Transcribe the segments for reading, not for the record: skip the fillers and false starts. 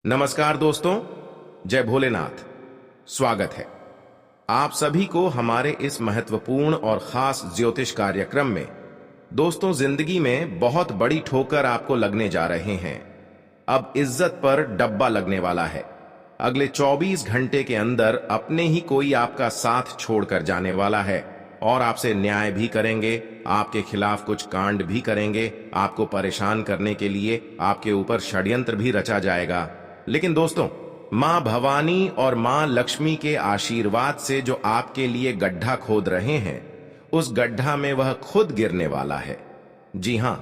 नमस्कार दोस्तों, जय भोलेनाथ। स्वागत है आप सभी को हमारे इस महत्वपूर्ण और खास ज्योतिष कार्यक्रम में। दोस्तों, जिंदगी में बहुत बड़ी ठोकर आपको लगने जा रहे हैं। अब इज्जत पर डब्बा लगने वाला है। अगले 24 घंटे के अंदर अपने ही कोई आपका साथ छोड़कर जाने वाला है और आपसे न्याय भी करेंगे, आपके खिलाफ कुछ कांड भी करेंगे, आपको परेशान करने के लिए आपके ऊपर षड्यंत्र भी रचा जाएगा। लेकिन दोस्तों, मां भवानी और मां लक्ष्मी के आशीर्वाद से जो आपके लिए गड्ढा खोद रहे हैं, उस गड्ढा में वह खुद गिरने वाला है। जी हां,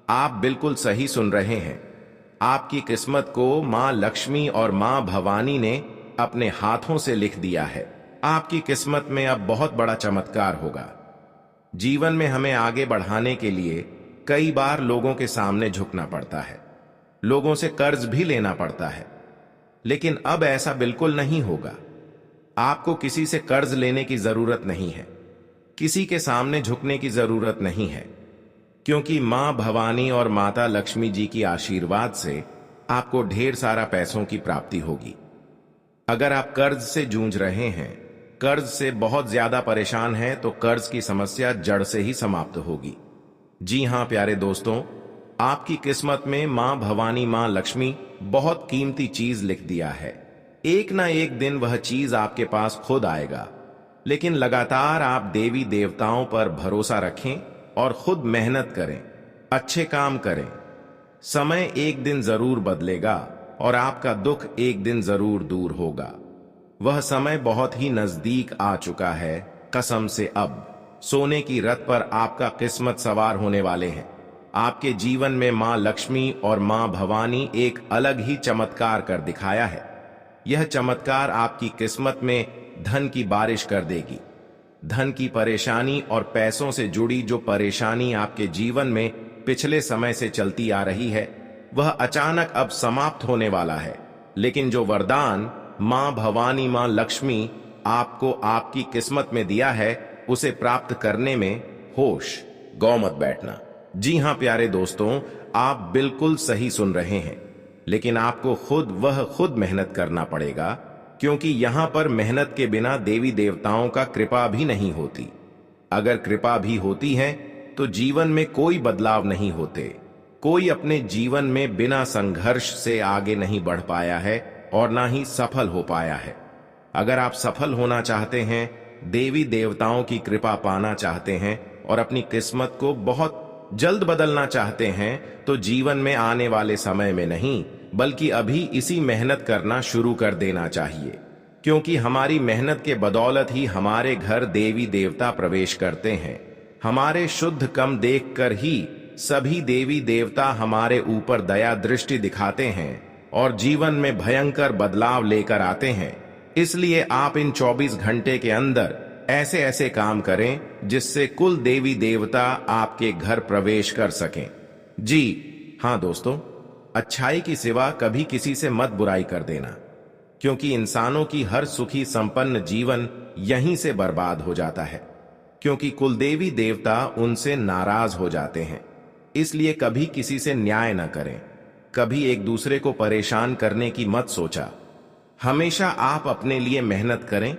आप बिल्कुल सही सुन रहे हैं। आपकी किस्मत को मां लक्ष्मी और मां भवानी ने अपने हाथों से लिख दिया है। आपकी किस्मत में अब बहुत बड़ा चमत्कार होगा। जीवन में हमें आगे बढ़ाने के लिए कई बार लोगों के सामने झुकना पड़ता है, लोगों से कर्ज भी लेना पड़ता है। लेकिन अब ऐसा बिल्कुल नहीं होगा। आपको किसी से कर्ज लेने की जरूरत नहीं है, किसी के सामने झुकने की जरूरत नहीं है, क्योंकि मां भवानी और माता लक्ष्मी जी की आशीर्वाद से आपको ढेर सारा पैसों की प्राप्ति होगी। अगर आप कर्ज से जूझ रहे हैं, कर्ज से बहुत ज्यादा परेशान हैं, तो कर्ज की समस्या जड़ से ही समाप्त होगी। जी हां प्यारे दोस्तों, आपकी किस्मत में मां भवानी मां लक्ष्मी बहुत कीमती चीज लिख दिया है। एक ना एक दिन वह चीज आपके पास खुद आएगा। लेकिन लगातार आप देवी देवताओं पर भरोसा रखें और खुद मेहनत करें, अच्छे काम करें। समय एक दिन जरूर बदलेगा और आपका दुख एक दिन जरूर दूर होगा। वह समय बहुत ही नजदीक आ चुका है। कसम से अब सोने की रथ पर आपका किस्मत सवार होने वाले हैं। आपके जीवन में मां लक्ष्मी और मां भवानी एक अलग ही चमत्कार कर दिखाया है। यह चमत्कार आपकी किस्मत में धन की बारिश कर देगी। धन की परेशानी और पैसों से जुड़ी जो परेशानी आपके जीवन में पिछले समय से चलती आ रही है, वह अचानक अब समाप्त होने वाला है। लेकिन जो वरदान मां भवानी मां लक्ष्मी आपको आपकी किस्मत में दिया है, उसे प्राप्त करने में होश गौ मत बैठना। जी हां प्यारे दोस्तों, आप बिल्कुल सही सुन रहे हैं। लेकिन आपको खुद मेहनत करना पड़ेगा, क्योंकि यहां पर मेहनत के बिना देवी देवताओं का कृपा भी नहीं होती। अगर कृपा भी होती है तो जीवन में कोई बदलाव नहीं होते। कोई अपने जीवन में बिना संघर्ष से आगे नहीं बढ़ पाया है और ना ही सफल हो पाया है। अगर आप सफल होना चाहते हैं, देवी देवताओं की कृपा पाना चाहते हैं और अपनी किस्मत को बहुत जल्द बदलना चाहते हैं, तो जीवन में आने वाले समय में नहीं, बल्कि अभी इसी मेहनत करना शुरू कर देना चाहिए। क्योंकि हमारी मेहनत के बदौलत ही हमारे घर देवी देवता प्रवेश करते हैं। हमारे शुद्ध कम देखकर ही सभी देवी देवता हमारे ऊपर दया दृष्टि दिखाते हैं और जीवन में भयंकर बदलाव लेकर आते हैं। इसलिए आप इन 24 घंटे के अंदर ऐसे ऐसे काम करें जिससे कुल देवी देवता आपके घर प्रवेश कर सकें। जी हां दोस्तों, अच्छाई की सिवा कभी किसी से मत बुराई कर देना, क्योंकि इंसानों की हर सुखी संपन्न जीवन यहीं से बर्बाद हो जाता है, क्योंकि कुल देवी देवता उनसे नाराज हो जाते हैं। इसलिए कभी किसी से न्याय न करें, कभी एक दूसरे को परेशान करने की मत सोचा। हमेशा आप अपने लिए मेहनत करें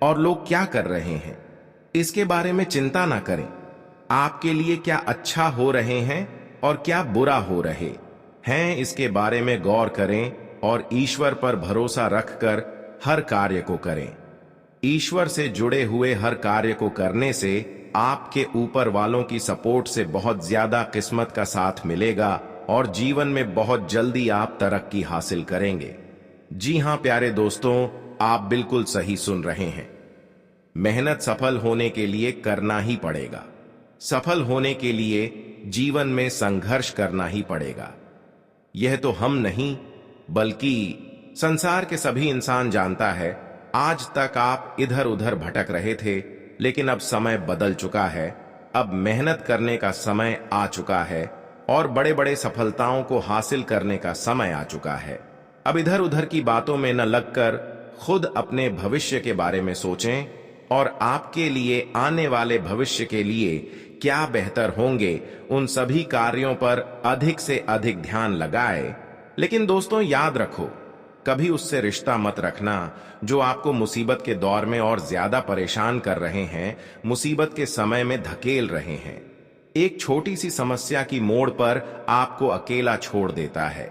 और लोग क्या कर रहे हैं इसके बारे में चिंता ना करें। आपके लिए क्या अच्छा हो रहे हैं और क्या बुरा हो रहे हैं, इसके बारे में गौर करें और ईश्वर पर भरोसा रखकर हर कार्य को करें। ईश्वर से जुड़े हुए हर कार्य को करने से आपके ऊपर वालों की सपोर्ट से बहुत ज्यादा किस्मत का साथ मिलेगा और जीवन में बहुत जल्दी आप तरक्की हासिल करेंगे। जी हां प्यारे दोस्तों, आप बिल्कुल सही सुन रहे हैं। मेहनत सफल होने के लिए करना ही पड़ेगा। सफल होने के लिए जीवन में संघर्ष करना ही पड़ेगा। यह तो हम नहीं, बल्कि संसार के सभी इंसान जानता है। आज तक आप इधर उधर भटक रहे थे, लेकिन अब समय बदल चुका है। अब मेहनत करने का समय आ चुका है और बड़े बड़े सफलताओं को हासिल करने का समय आ चुका है। अब इधर उधर की बातों में न लगकर खुद अपने भविष्य के बारे में सोचें और आपके लिए आने वाले भविष्य के लिए क्या बेहतर होंगे, उन सभी कार्यों पर अधिक से अधिक ध्यान लगाएं लेकिन दोस्तों याद रखो, कभी उससे रिश्ता मत रखना जो आपको मुसीबत के दौर में और ज्यादा परेशान कर रहे हैं, मुसीबत के समय में धकेल रहे हैं। एक छोटी सी समस्या की मोड़ पर आपको अकेला छोड़ देता है,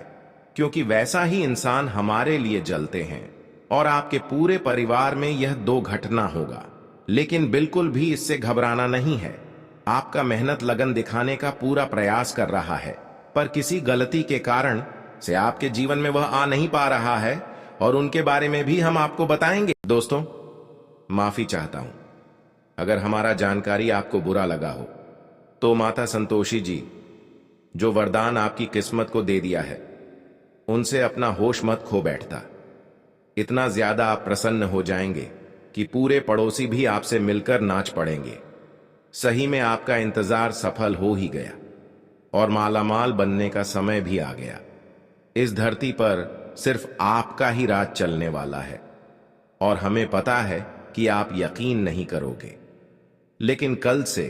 क्योंकि वैसा ही इंसान हमारे लिए जलते हैं और आपके पूरे परिवार में यह 2 घटना होगा। लेकिन बिल्कुल भी इससे घबराना नहीं है। आपका मेहनत लगन दिखाने का पूरा प्रयास कर रहा है, पर किसी गलती के कारण से आपके जीवन में वह आ नहीं पा रहा है, और उनके बारे में भी हम आपको बताएंगे। दोस्तों, माफी चाहता हूं अगर हमारा जानकारी आपको बुरा लगा हो। तो माता संतोषी जी, जो वरदान आपकी किस्मत को दे दिया है, उनसे अपना होश मत खो बैठता। इतना ज्यादा आप प्रसन्न हो जाएंगे कि पूरे पड़ोसी भी आपसे मिलकर नाच पड़ेंगे। सही में आपका इंतजार सफल हो ही गया और मालामाल बनने का समय भी आ गया। इस धरती पर सिर्फ आपका ही राज चलने वाला है, और हमें पता है कि आप यकीन नहीं करोगे, लेकिन कल से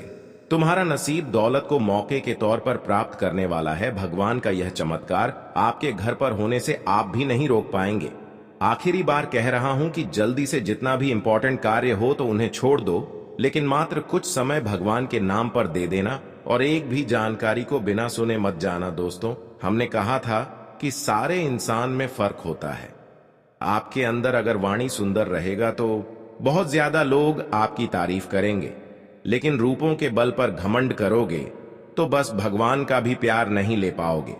तुम्हारा नसीब दौलत को मौके के तौर पर प्राप्त करने वाला है। भगवान का यह चमत्कार आपके घर पर होने से आप भी नहीं रोक पाएंगे। आखिरी बार कह रहा हूं कि जल्दी से जितना भी इंपॉर्टेंट कार्य हो तो उन्हें छोड़ दो, लेकिन मात्र कुछ समय भगवान के नाम पर दे देना, और एक भी जानकारी को बिना सुने मत जाना। दोस्तों, हमने कहा था कि सारे इंसान में फर्क होता है। आपके अंदर अगर वाणी सुंदर रहेगा तो बहुत ज्यादा लोग आपकी तारीफ करेंगे, लेकिन रूपों के बल पर घमंड करोगे तो बस भगवान का भी प्यार नहीं ले पाओगे।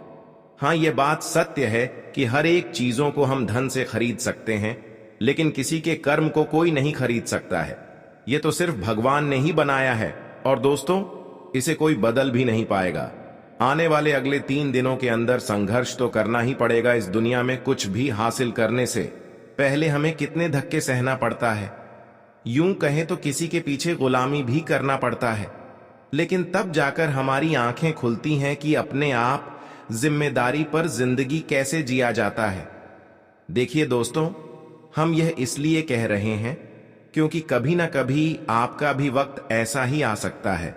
हाँ, यह बात सत्य है कि हर एक चीजों को हम धन से खरीद सकते हैं, लेकिन किसी के कर्म को कोई नहीं खरीद सकता है। यह तो सिर्फ भगवान ने ही बनाया है, और दोस्तों, इसे कोई बदल भी नहीं पाएगा। आने वाले अगले 3 दिनों के अंदर संघर्ष तो करना ही पड़ेगा। इस दुनिया में कुछ भी हासिल करने से पहले हमें कितने धक्के सहना पड़ता है। यूं कहें तो किसी के पीछे गुलामी भी करना पड़ता है, लेकिन तब जाकर हमारी आंखें खुलती हैं कि अपने आप जिम्मेदारी पर जिंदगी कैसे जिया जाता है। देखिए दोस्तों, हम यह इसलिए कह रहे हैं क्योंकि कभी ना कभी आपका भी वक्त ऐसा ही आ सकता है,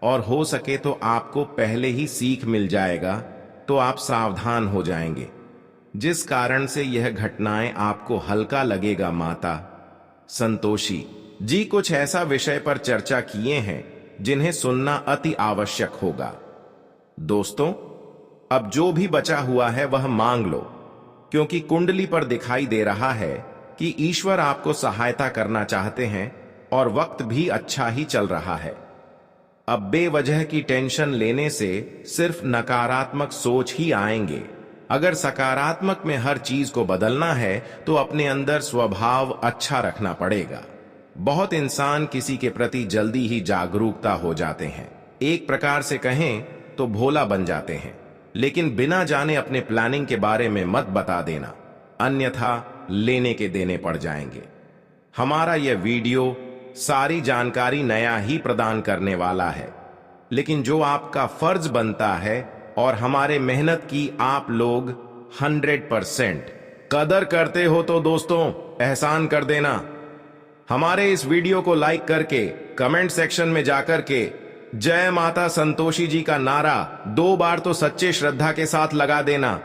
और हो सके तो आपको पहले ही सीख मिल जाएगा, तो आप सावधान हो जाएंगे, जिस कारण से यह घटनाएं आपको हल्का लगेगा। माता संतोषी जी कुछ ऐसा विषय पर चर्चा किए हैं जिन्हें सुनना अति आवश्यक होगा। दोस्तों, अब जो भी बचा हुआ है वह मांग लो, क्योंकि कुंडली पर दिखाई दे रहा है कि ईश्वर आपको सहायता करना चाहते हैं, और वक्त भी अच्छा ही चल रहा है। अब बेवजह की टेंशन लेने से सिर्फ नकारात्मक सोच ही आएंगे। अगर सकारात्मक में हर चीज को बदलना है तो अपने अंदर स्वभाव अच्छा रखना पड़ेगा। बहुत इंसान किसी के प्रति जल्दी ही जागरूकता हो जाते हैं, एक प्रकार से कहें तो भोला बन जाते हैं, लेकिन बिना जाने अपने प्लानिंग के बारे में मत बता देना, अन्यथा लेने के देने पड़ जाएंगे। हमारा यह वीडियो सारी जानकारी नया ही प्रदान करने वाला है, लेकिन जो आपका फर्ज बनता है और हमारे मेहनत की आप लोग 100% कदर करते हो, तो दोस्तों एहसान कर देना। हमारे इस वीडियो को लाइक करके कमेंट सेक्शन में जाकर के जय माता संतोषी जी का नारा 2 बार तो सच्चे श्रद्धा के साथ लगा देना।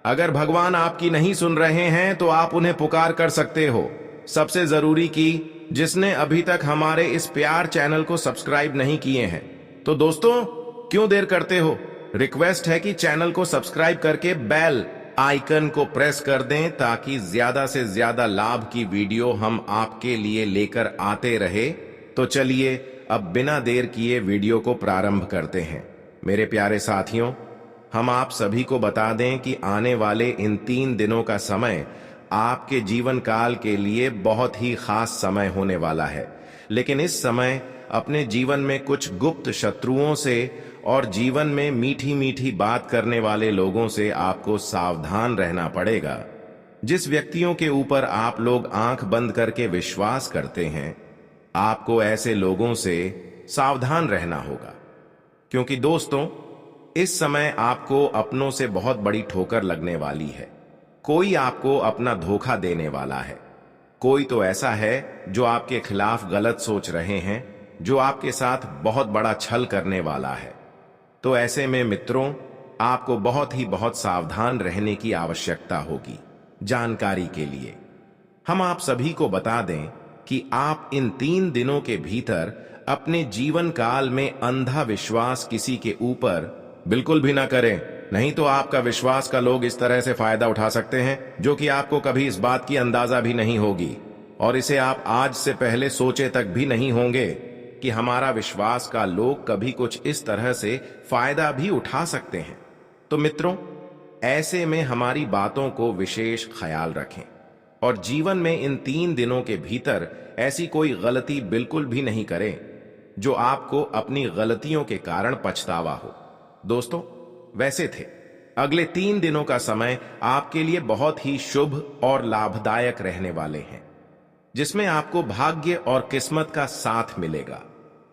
अगर भगवान आपकी नहीं सुन रहे हैं तो आप उन्हें पुकार कर सकते हो। सबसे जरूरी कि जिसने अभी तक हमारे इस प्यार चैनल को सब्सक्राइब नहीं किए हैं, तो दोस्तों क्यों देर करते हो, रिक्वेस्ट है कि चैनल को सब्सक्राइब करके बेल आइकन को प्रेस कर दें, ताकि ज्यादा से ज्यादा लाभ की वीडियो हम आपके लिए लेकर आते रहे। तो चलिए अब बिना देर किए वीडियो को प्रारंभ करते हैं। मेरे प्यारे साथियों, हम आप सभी को बता दें कि आने वाले इन 3 दिनों का समय आपके जीवन काल के लिए बहुत ही खास समय होने वाला है, लेकिन इस समय अपने जीवन में कुछ गुप्त शत्रुओं से और जीवन में मीठी मीठी बात करने वाले लोगों से आपको सावधान रहना पड़ेगा। जिस व्यक्तियों के ऊपर आप लोग आंख बंद करके विश्वास करते हैं, आपको ऐसे लोगों से सावधान रहना होगा, क्योंकि दोस्तों इस समय आपको अपनों से बहुत बड़ी ठोकर लगने वाली है। कोई आपको अपना धोखा देने वाला है, कोई तो ऐसा है जो आपके खिलाफ गलत सोच रहे हैं, जो आपके साथ बहुत बड़ा छल करने वाला है। तो ऐसे में मित्रों, आपको बहुत सावधान रहने की आवश्यकता होगी। जानकारी के लिए हम आप सभी को बता दें कि आप इन 3 दिनों के भीतर अपने जीवन काल में अंधा विश्वास किसी के ऊपर बिल्कुल भी ना करें। नहीं तो आपका विश्वास का लोग इस तरह से फायदा उठा सकते हैं जो कि आपको कभी इस बात की अंदाजा भी नहीं होगी, और इसे आप आज से पहले सोचे तक भी नहीं होंगे कि हमारा विश्वास का लोग कभी कुछ इस तरह से फायदा भी उठा सकते हैं। तो मित्रों, ऐसे में हमारी बातों को विशेष ख्याल रखें और जीवन में इन 3 दिनों के भीतर ऐसी कोई गलती बिल्कुल भी नहीं करें जो आपको अपनी गलतियों के कारण पछतावा हो। दोस्तों, वैसे थे अगले 3 दिनों का समय आपके लिए बहुत ही शुभ और लाभदायक रहने वाले हैं, जिसमें आपको भाग्य और किस्मत का साथ मिलेगा।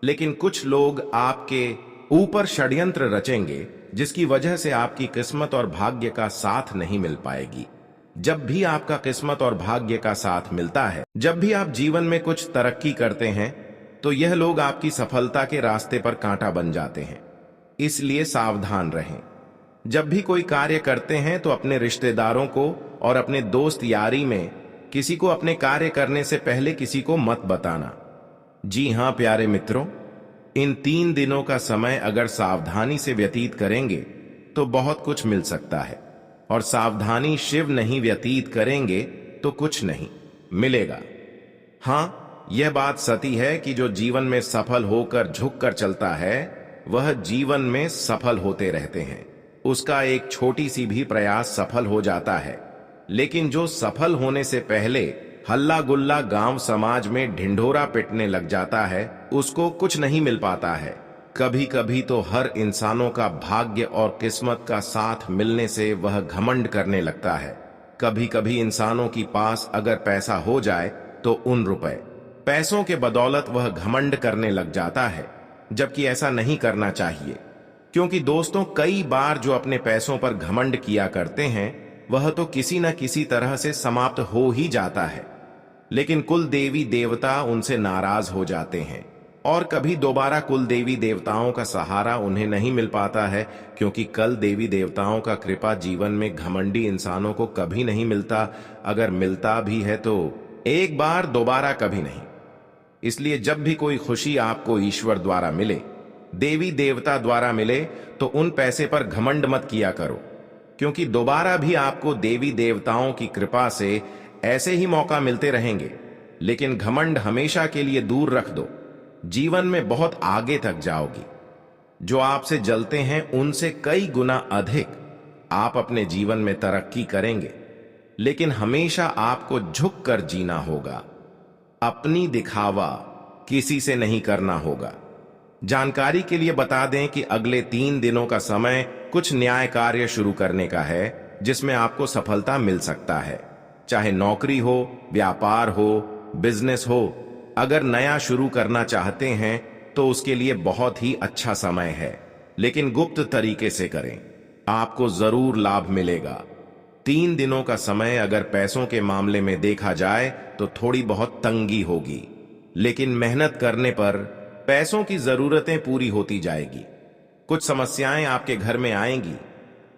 लेकिन कुछ लोग आपके ऊपर षड्यंत्र रचेंगे जिसकी वजह से आपकी किस्मत और भाग्य का साथ नहीं मिल पाएगी। जब भी आपका किस्मत और भाग्य का साथ मिलता है, जब भी आप जीवन में कुछ तरक्की करते हैं, तो यह लोग आपकी सफलता के रास्ते पर कांटा बन जाते हैं। इसलिए सावधान रहें। जब भी कोई कार्य करते हैं तो अपने रिश्तेदारों को और अपने दोस्त यारी में किसी को अपने कार्य करने से पहले किसी को मत बताना। जी हां प्यारे मित्रों, इन 3 दिनों का समय अगर सावधानी से व्यतीत करेंगे तो बहुत कुछ मिल सकता है, और सावधानी शिव नहीं व्यतीत करेंगे तो कुछ नहीं मिलेगा। हां, यह बात सती है कि जो जीवन में सफल होकर झुककर चलता है वह जीवन में सफल होते रहते हैं। उसका एक छोटी सी भी प्रयास सफल हो जाता है। लेकिन जो सफल होने से पहले हल्ला गुल्ला गांव समाज में ढिंढोरा पिटने लग जाता है, उसको कुछ नहीं मिल पाता है। कभी कभी तो हर इंसानों का भाग्य और किस्मत का साथ मिलने से वह घमंड करने लगता है। कभी कभी इंसानों की पास अगर पैसा हो जाए तो उन पैसों के बदौलत वह घमंड करने लग जाता है, जबकि ऐसा नहीं करना चाहिए। क्योंकि दोस्तों, कई बार जो अपने पैसों पर घमंड किया करते हैं वह तो किसी न किसी तरह से समाप्त हो ही जाता है। लेकिन कुल देवी देवता उनसे नाराज हो जाते हैं और कभी दोबारा कुल देवी देवताओं का सहारा उन्हें नहीं मिल पाता है, क्योंकि कल देवी देवताओं का कृपा जीवन में घमंडी इंसानों को कभी नहीं मिलता। अगर मिलता भी है तो एक बार, दोबारा कभी नहीं। इसलिए जब भी कोई खुशी आपको ईश्वर द्वारा मिले, देवी देवता द्वारा मिले, तो उन पैसे पर घमंड मत किया करो, क्योंकि दोबारा भी आपको देवी देवताओं की कृपा से ऐसे ही मौका मिलते रहेंगे। लेकिन घमंड हमेशा के लिए दूर रख दो, जीवन में बहुत आगे तक जाओगी। जो आपसे जलते हैं उनसे कई गुना अधिक आप अपने जीवन में तरक्की करेंगे। लेकिन हमेशा आपको झुक कर जीना होगा, अपनी दिखावा किसी से नहीं करना होगा। जानकारी के लिए बता दें कि अगले 3 दिनों का समय कुछ न्याय कार्य शुरू करने का है, जिसमें आपको सफलता मिल सकता है। चाहे नौकरी हो, व्यापार हो, बिजनेस हो, अगर नया शुरू करना चाहते हैं तो उसके लिए बहुत ही अच्छा समय है। लेकिन गुप्त तरीके से करें, आपको जरूर लाभ मिलेगा। 3 दिनों का समय अगर पैसों के मामले में देखा जाए तो थोड़ी बहुत तंगी होगी, लेकिन मेहनत करने पर पैसों की जरूरतें पूरी होती जाएगी। कुछ समस्याएं आपके घर में आएंगी,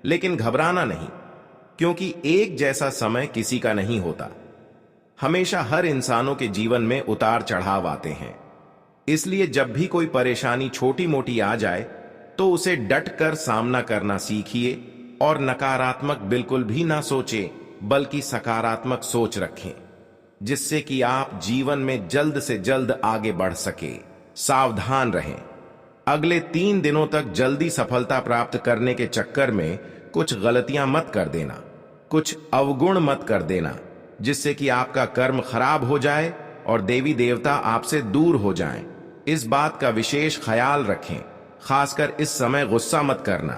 लेकिन घबराना नहीं, क्योंकि एक जैसा समय किसी का नहीं होता। हमेशा हर इंसानों के जीवन में उतार चढ़ाव आते हैं। इसलिए जब भी कोई परेशानी छोटी मोटी आ जाए तो उसे डट कर सामना करना सीखिए और नकारात्मक बिल्कुल भी ना सोचें, बल्कि सकारात्मक सोच रखें, जिससे कि आप जीवन में जल्द से जल्द आगे बढ़ सके। सावधान रहें। अगले 3 दिनों तक जल्दी सफलता प्राप्त करने के चक्कर में कुछ गलतियां मत कर देना, कुछ अवगुण मत कर देना, जिससे कि आपका कर्म खराब हो जाए और देवी देवता आपसे दूर हो जाएं। इस बात का विशेष ख्याल रखें। खासकर इस समय गुस्सा मत करना,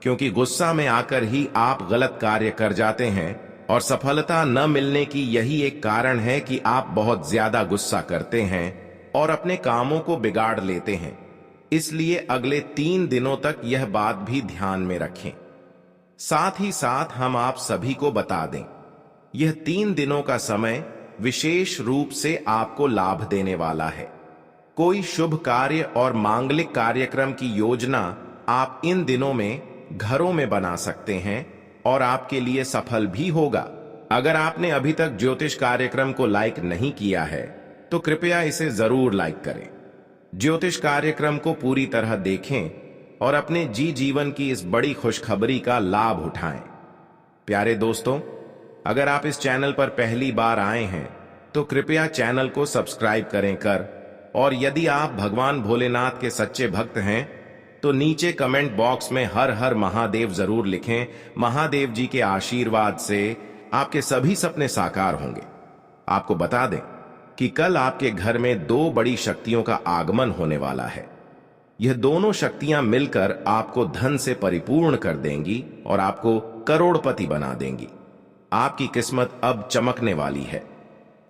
क्योंकि गुस्सा में आकर ही आप गलत कार्य कर जाते हैं, और सफलता न मिलने की यही एक कारण है कि आप बहुत ज्यादा गुस्सा करते हैं और अपने कामों को बिगाड़ लेते हैं। इसलिए अगले 3 दिनों तक यह बात भी ध्यान में रखें। साथ ही साथ हम आप सभी को बता दें, यह 3 दिनों का समय विशेष रूप से आपको लाभ देने वाला है। कोई शुभ कार्य और मांगलिक कार्यक्रम की योजना आप इन दिनों में घरों में बना सकते हैं और आपके लिए सफल भी होगा। अगर आपने अभी तक ज्योतिष कार्यक्रम को लाइक नहीं किया है तो कृपया इसे जरूर लाइक करें। ज्योतिष कार्यक्रम को पूरी तरह देखें और अपने जीवन की इस बड़ी खुशखबरी का लाभ उठाएं। प्यारे दोस्तों, अगर आप इस चैनल पर पहली बार आए हैं तो कृपया चैनल को सब्सक्राइब करें और यदि आप भगवान भोलेनाथ के सच्चे भक्त हैं तो नीचे कमेंट बॉक्स में हर हर महादेव जरूर लिखें। महादेव जी के आशीर्वाद से आपके सभी सपने साकार होंगे। आपको बता दें कि कल आपके घर में दो बड़ी शक्तियों का आगमन होने वाला है। यह दोनों शक्तियां मिलकर आपको धन से परिपूर्ण कर देंगी और आपको करोड़पति बना देंगी। आपकी किस्मत अब चमकने वाली है।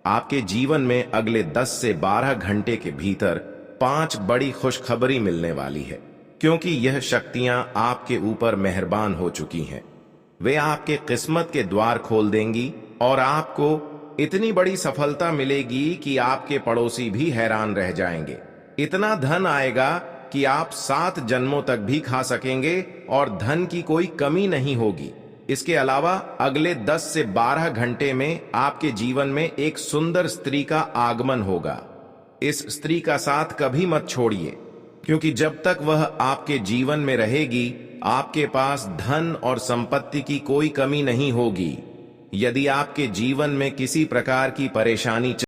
आपके जीवन में अगले 10 से 12 घंटे के भीतर 5 बड़ी खुशखबरी मिलने वाली है, क्योंकि यह शक्तियां आपके ऊपर मेहरबान हो चुकी हैं। वे आपके किस्मत के द्वार खोल देंगी और आपको इतनी बड़ी सफलता मिलेगी कि आपके पड़ोसी भी हैरान रह जाएंगे। इतना धन आएगा कि आप 7 जन्मों तक भी खा सकेंगे और धन की कोई कमी नहीं होगी। इसके अलावा अगले 10 से 12 घंटे में आपके जीवन में एक सुंदर स्त्री का आगमन होगा। इस स्त्री का साथ कभी मत छोड़िए, क्योंकि जब तक वह आपके जीवन में रहेगी आपके पास धन और संपत्ति की कोई कमी नहीं होगी। यदि आपके जीवन में किसी प्रकार की परेशानी